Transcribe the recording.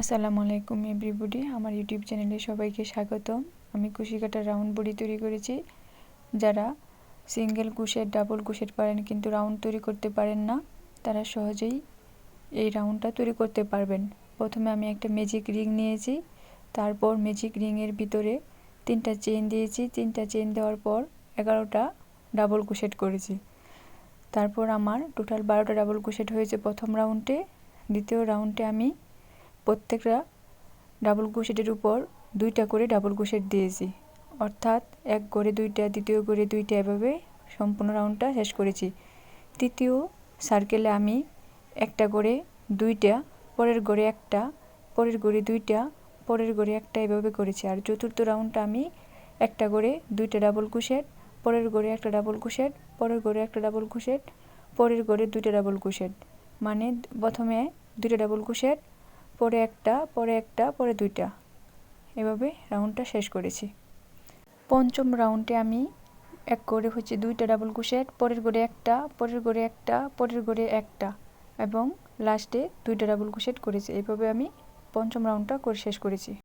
আসসালামু আলাইকুম এভরিবডি, আমার ইউটিউব চ্যানেলে সবাইকে স্বাগতম। আমি কুশি কাটা রাউন্ড বডি তৈরি করেছি। যারা সিঙ্গেল কুশের ডাবল কুশের পারেন কিন্তু রাউন্ড তৈরি করতে পারেন না, তারা সহজেই এই রাউন্ডটা তৈরি করতে পারবেন। প্রথমে আমি একটা ম্যাজিক রিং নিয়েছি, তারপর ম্যাজিক রিংয়ের ভিতরে 3টা চেইন দিয়েছি। 3টা চেইন দেওয়ার পর 11টা ডাবল কুশেট করেছি। তারপর আমার টোটাল 12টা ডাবল কুশেট হয়েছে প্রথম রাউন্ডে। দ্বিতীয় রাউন্ডে আমি প্রত্যেকটা ডাবল ক্রোশেটের উপর 2টা করে ডাবল ক্রোশেট দিয়েছি, অর্থাৎ এক করে 2টা, দ্বিতীয় করে 2টা, এভাবে সম্পূর্ণ রাউন্ডটা শেষ করেছি। তৃতীয় সার্কেলে আমি একটা করে 2টা, পরের ঘরে একটা, পরের ঘরে 2টা, পরের ঘরে একটা, এভাবে করেছি। আর চতুর্থ রাউন্ডটা আমি একটা করে 2টা ডাবল ক্রোশেট, পরের ঘরে একটা ডাবল ক্রোশেট, পরের ঘরে একটা ডাবল ক্রোশেট, পরের ঘরে 2টা ডাবল ক্রোশেট, মানে প্রথমে 2টা ডাবল ক্রোশেট, পরে একটা, পরে একটা, পরে 2টা, এভাবে রাউন্ডটা শেষ করেছি। পঞ্চম রাউন্ডে আমি এক করে 2টা ডাবল ক্রোশেট, পরের ঘরে একটা, পরের ঘরে একটা, পরের ঘরে একটা, এবং লাস্টে 2টা ডাবল ক্রোশেট করেছি। এইভাবে আমি পঞ্চম রাউন্ডটা করে শেষ করেছি।